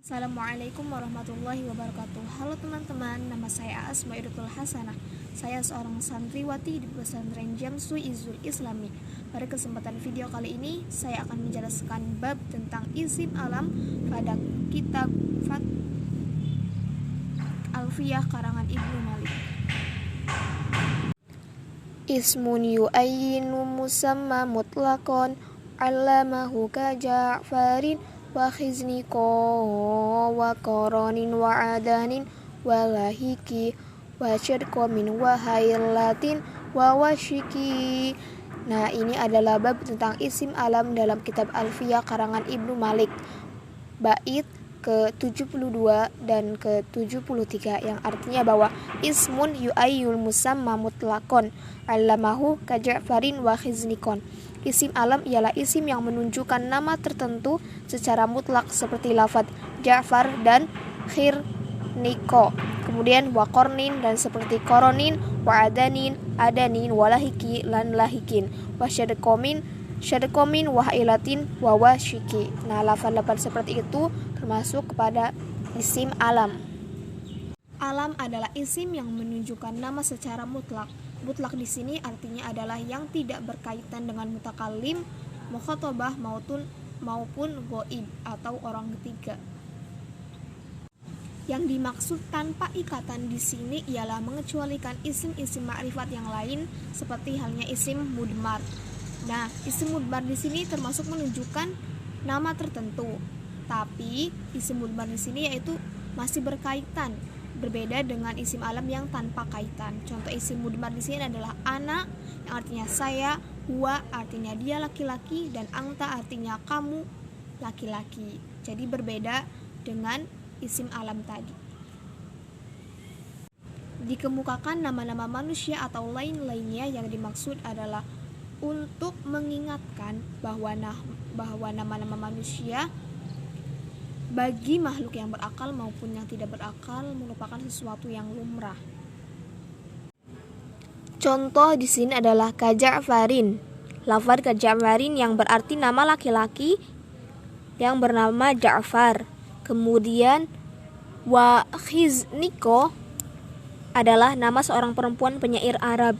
Assalamualaikum warahmatullahi wabarakatuh. Halo teman-teman, nama saya Asmaidatul Hasanah. Saya seorang santriwati di pesantren Jamsui Izul Islami. Pada kesempatan video kali ini, saya akan menjelaskan bab tentang isim alam pada kitab Fat Alfiyah karangan Ibnu Malik. Ismun yu'ayyinu musamma mutlaqan 'allamahu ka Ja'farin wa khizniko wa qaranin wa adanin wa lahiki wa syirkomin wa haylatin wa washiki. Nah, ini adalah bab tentang isim alam dalam kitab Alfiyah karangan Ibnu Malik, bait ke-72 dan ke-73, yang artinya bahwa ismun yu'ayyul musamma mutlaqan 'allamahu ka Ja'farin wa khiznikon. Isim alam ialah isim yang menunjukkan nama tertentu secara mutlak seperti lafadz Ja'far dan Khirniko. Kemudian wa qornin dan seperti koronin, wa adanin, wa lahiki lan lahikin, wa syadkomin, wa hailatin, wa washiki. Nah, lafadz seperti itu termasuk kepada isim alam. Alam adalah isim yang menunjukkan nama secara mutlak. Mutlak di sini artinya adalah yang tidak berkaitan dengan mutakallim, mukhatabah maupun ghaib atau orang ketiga. Yang dimaksud tanpa ikatan di sini ialah mengecualikan isim-isim ma'rifat yang lain seperti halnya isim mudmar. Nah, isim mudmar di sini termasuk menunjukkan nama tertentu. Tapi isim mudmar di sini yaitu masih berkaitan. Berbeda dengan isim alam yang tanpa kaitan. Contoh isim mudmar di sini adalah ana, yang artinya saya, huwa artinya dia laki-laki, dan anta artinya kamu laki-laki. Jadi berbeda dengan isim alam tadi. Dikemukakan nama-nama manusia atau lain-lainnya yang dimaksud adalah untuk mengingatkan bahwa nama-nama manusia bagi makhluk yang berakal maupun yang tidak berakal merupakan sesuatu yang lumrah. Contoh di sini adalah ka Ja'farin. Lafaz ka Ja'farin yang berarti nama laki-laki yang bernama Ja'far. Kemudian wa khizniko adalah nama seorang perempuan penyair Arab.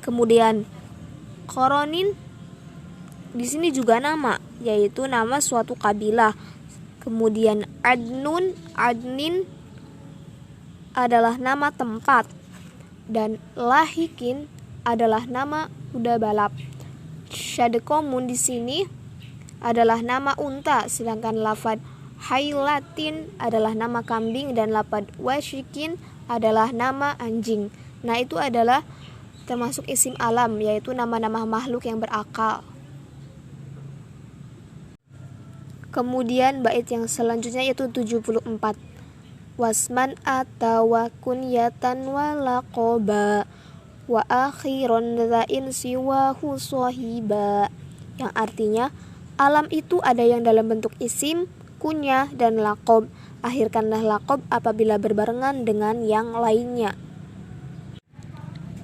Kemudian koronin di sini juga nama, yaitu nama suatu kabilah. Kemudian adnin adalah nama tempat, dan lahikin adalah nama kuda balap. Syadkomun di sini adalah nama unta, sedangkan lafad hailatin adalah nama kambing, dan lafad washikin adalah nama anjing. Nah, itu adalah termasuk isim alam, yaitu nama-nama makhluk yang berakal. Kemudian bait yang selanjutnya yaitu 74. Wasman atawa kunyatan wa laqaba wa akhiron zain siwahu sohiba. Yang artinya alam itu ada yang dalam bentuk isim, kunyah, dan laqab. Akhirkanlah laqab apabila berbarengan dengan yang lainnya.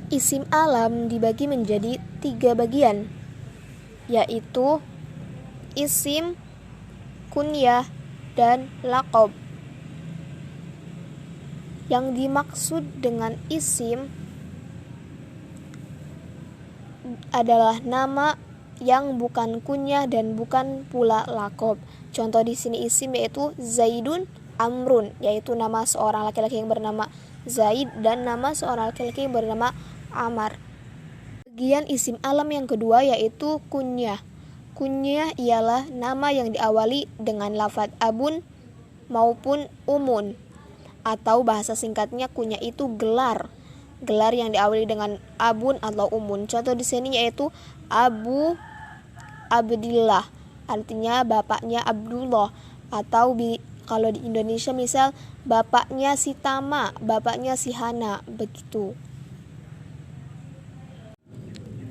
Isim alam dibagi menjadi 3 bagian, yaitu isim, kunyah, dan laqab. Yang dimaksud dengan isim adalah nama yang bukan kunyah dan bukan pula laqab. Contoh di sini isim yaitu Zaidun, Amrun, yaitu nama seorang laki-laki yang bernama Zaid dan nama seorang laki-laki yang bernama Amar. Bagian isim alam yang kedua yaitu kunyah. Kunyah ialah nama yang diawali dengan lafadz abun maupun umun, atau bahasa singkatnya kunyah itu gelar yang diawali dengan abun atau umun. Contoh di sini yaitu Abu Abdillah, artinya bapaknya Abdullah, atau kalau di Indonesia misal bapaknya si Tama, bapaknya si Hana, begitu.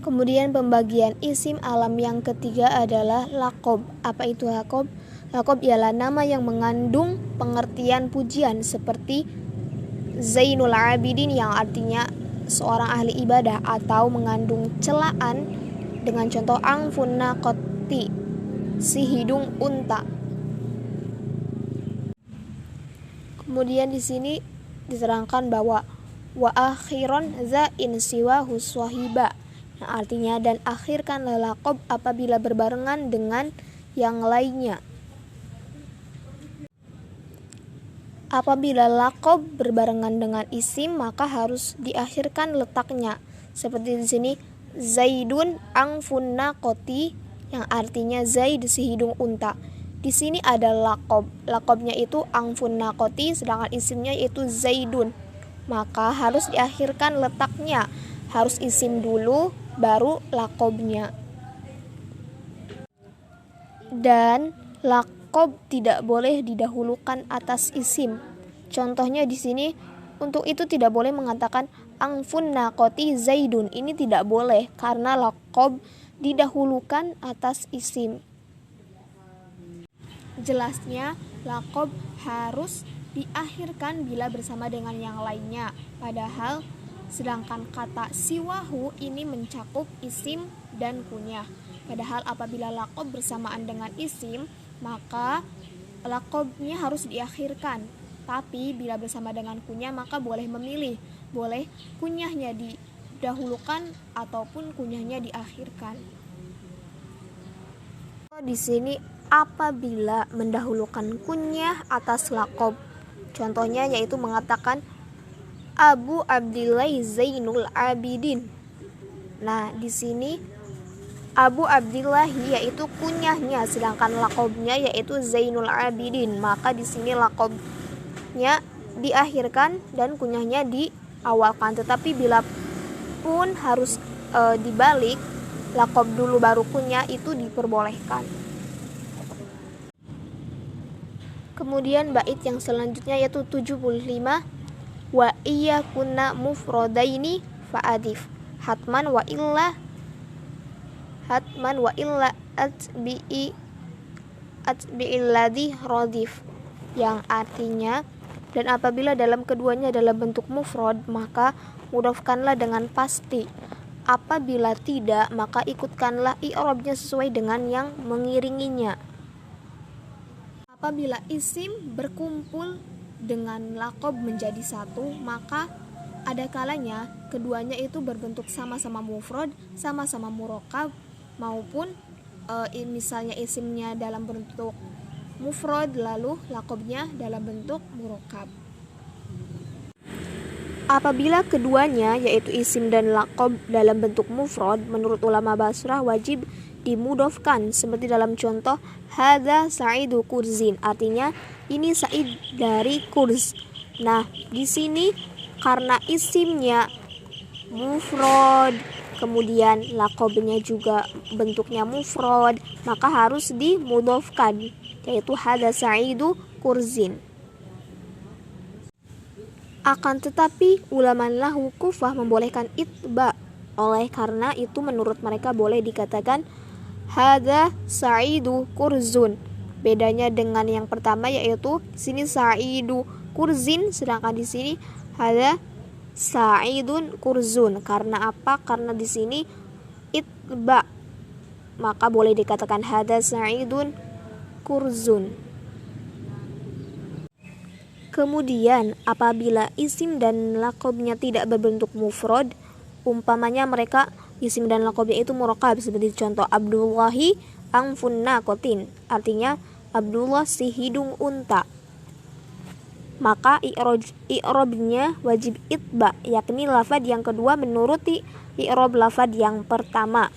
Kemudian pembagian isim alam yang ketiga adalah laqab. Apa itu laqab? Laqab ialah nama yang mengandung pengertian pujian seperti Zainul Abidin yang artinya seorang ahli ibadah, atau mengandung celaan dengan contoh angfun naqati, si hidung unta. Kemudian di sini diterangkan bahwa wa akhiron za in siwahu swahiba, yang artinya dan akhirkanlah laqab apabila berbarengan dengan yang lainnya. Apabila laqab berbarengan dengan isim maka harus diakhirkan letaknya. Seperti di sini Zaidun angfun naqoti, yang artinya Zaid si hidung unta. Di sini ada laqab. Laqabnya itu angfun naqoti, sedangkan isimnya yaitu Zaidun. Maka harus diakhirkan letaknya. Harus isim dulu baru laqabnya. Dan laqab tidak boleh didahulukan atas isim. Contohnya di sini untuk itu tidak boleh mengatakan angfun naqoti Zaidun. Ini tidak boleh karena laqab didahulukan atas isim. Jelasnya laqab harus diakhirkan bila bersama dengan yang lainnya. Padahal sedangkan kata siwahu ini mencakup isim dan kunyah. Padahal apabila laqab bersamaan dengan isim, maka laqabnya harus diakhirkan. Tapi bila bersama dengan kunyah maka boleh memilih. Boleh kunyahnya didahulukan ataupun kunyahnya diakhirkan. Di sini apabila mendahulukan kunyah atas laqab. Contohnya yaitu mengatakan Abu Abdillah Zainul Abidin. Nah, di sini Abu Abdillah yaitu kunyahnya, sedangkan laqabnya yaitu Zainul Abidin. Maka di sini laqabnya diakhirkan dan kunyahnya diawalkan. Tetapi bila pun harus dibalik, laqab dulu baru kunyah, itu diperbolehkan. Kemudian bait yang selanjutnya yaitu 75. Wa iya kunna mufradaini fa'adif hatman wa illa atbi'il ladhi radif, yang artinya dan apabila dalam keduanya dalam bentuk mufrad maka mudhafkanlah dengan pasti. Apabila tidak maka ikutkanlah i'rabnya sesuai dengan yang mengiringinya. Apabila isim berkumpul dengan laqab menjadi satu, maka ada kalanya keduanya itu berbentuk sama-sama mufrad, sama-sama murakkab, maupun misalnya isimnya dalam bentuk mufrad lalu laqabnya dalam bentuk murakkab. Apabila keduanya yaitu isim dan laqab dalam bentuk mufrad, menurut ulama Basrah wajib dimudhafkan seperti dalam contoh hadza Sa'idu kurzin, artinya ini Sa'id dari kurz. Nah, di sini karena isimnya mufrad, kemudian laqabnya juga bentuknya mufrad, maka harus dimudhafkan yaitu hadza Sa'idu kurzin. Akan tetapi ulama nahwu Kufah membolehkan itba, oleh karena itu menurut mereka boleh dikatakan hadza Sa'idu kurzun. Bedanya dengan yang pertama yaitu sini Sa'idu kurzin, sedangkan di sini hadza Sa'idun kurzun. Karena apa? Karena di sini itba, maka boleh dikatakan hadza Sa'idun kurzun. Kemudian apabila isim dan laqabnya tidak berbentuk mufrad, umpamanya mereka isim dan laqabnya itu murakkab seperti contoh Abdullahi angfun naqatin, artinya Abdullah si hidung unta, maka i'rabnya wajib itba, yakni lafadz yang kedua menuruti i'rab lafadz yang pertama.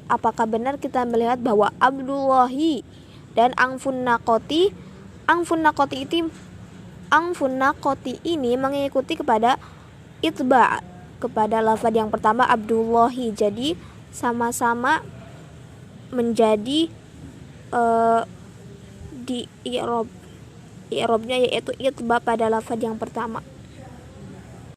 Apakah benar kita melihat bahwa Abdullahi dan angfun naqati ini mengikuti kepada itba, kepada lafadz yang pertama Abdullahi, jadi sama-sama menjadi di i'rabnya yaitu itba pada lafadz yang pertama.